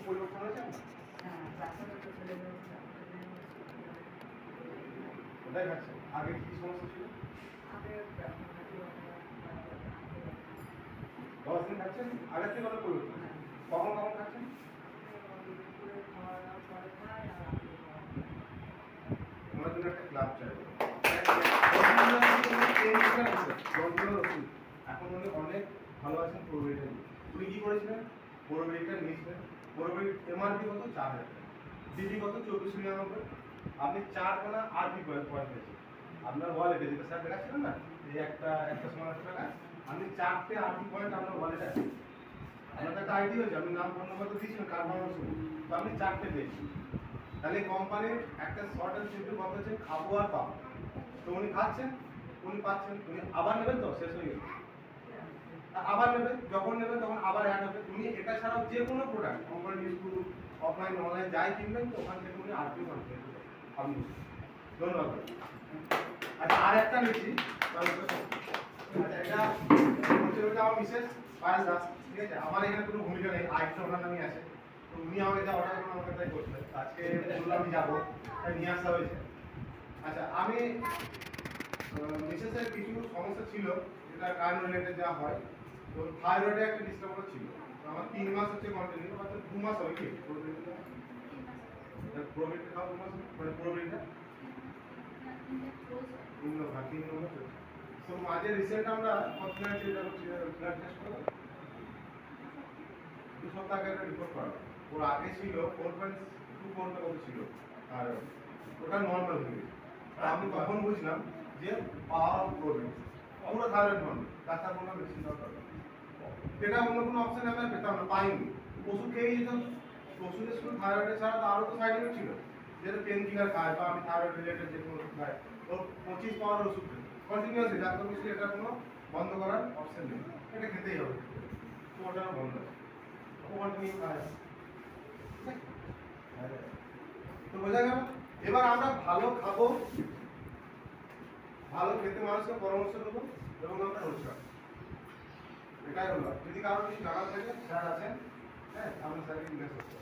পরিবর্তন হয়েছে না? কোথায় খাচ্ছেন? আগে কি সমস্যা ছিল? 10 দিন খাচ্ছেন, আগের থেকে অনেক পরিবর্তন। কখন কখন খাচ্ছেন? তোমার জন্য একটা ক্লাব চাইবো। এখন অনেক ভালো আছেন প্রোবেরিটা। তুমি কি করেছিলেন? প্রোবেরিটা নিয়েছিলেন। প্রোবেরিট এমআরপি কত? 4000 টাকা। ডিডি কত? 2499। আপনি 4 খানা আরপি পয়েন্ট পেয়েছেন আপনার ওয়ালেটে, যেটা স্যার দেখাচ্ছিলেন না, এই একটা সময় টাকা আপনি 4টে আরপি পয়েন্ট আপনার ওয়ালেটে আছে। আপনার একটা আইডি হয়েছে, আপনি নাম ফোন নম্বর তো দিয়েছিলেন কার্ড বানানোর সময়, তো আপনি 4টে পেয়েছেন। তাহলে কোম্পানির একটা শর্ট অ্যান্ড সিম্পল কথা হচ্ছে খাবো আর পাবো। তো উনি খাচ্ছেন, উনি পাচ্ছেন, উনি আবার নেবেন, তো শেষ হয়ে গেছে। আবার নেবেন, যখন নেবেন তখন আবার অ্যাড হবে। উনি এটা ছাড়াও যে কোনো product company school offline online যাই কিনবেন, তো ওখান থেকে উনি আরপি কনফার্ম করবেন। আপনি ধন্যবাদ। আচ্ছা, আর একটা নিচ্ছি। এটা হচ্ছে আমার মিসেস পায়েল দাস, ঠিক আছে? আমার এখানে কোনো ভূমিকা নেই, আইটা ওনার নামই আছে। তো উনি আমাকে যা অর্ডার করবেন আমাকে তাই করতে, আজকে বললাম আমি যাবো, তাই নিয়ে আসা হয়েছে। আচ্ছা, আমি মিসেসের কিছু সমস্যা ছিল, যেটা কার্ন রিলেটেড যা হয়, তো থাইরয়েডে একটা ডিস্টার্ব ছিল। তো আমার 3 মাস হচ্ছে কন্টিনিউ, অর্থাৎ 2 মাস হবে কি প্রোবেরিটা খাওয়া 2 মাস, মানে প্রোবেরিটা 3 নম্বর। তো মাঝে রিসেন্ট আমরা কতদিন চিন্তা করছি ব্লাড টেস্ট করবো, 2 সপ্তাহ আগে একটা রিপোর্ট করা। ওর আগে ছিল 4.24 কত ছিল, আর ওটা নর্মাল হয়ে গেছে। আমি তখন বুঝলাম যে পাওয়ার অফ প্রোবেরিট পুরো থাইরয়েড নর্মাল, ডাক্তার বললাম মেডিসিন দরকার। এটা অন্য কোনো অপশন আমরা পেতাম না, পাইনি। ওষুধ খেয়ে যেতাম, ওষুধের শুধু থাইরয়েডের ছাড়া তো আরও তো সাইড এফেক্ট ছিল, যেটা পেন কিলার খায় বা আমি থাইরয়েড রিলেটেড যে কোনো ওষুধ খাই, তো 25 পাওয়ার ওষুধ কন্টিনিউয়াসলি ডাক্তার বলছে এটা কোনো বন্ধ করার অপশন নেই, এটা খেতেই হবে। তো ওটা বন্ধ আছে, ও কন্টিনিউ খায়। তো বোঝা গেল। এবার আমরা ভালো খাবো, ভালো খেতে মানুষকে পরামর্শ দেবো এবং আমরা রোজগার, এটাই হলো। যদি কারো কিছু জানার থাকে স্যার আছেন, হ্যাঁ, আমরা স্যারকে জিজ্ঞাসা করতে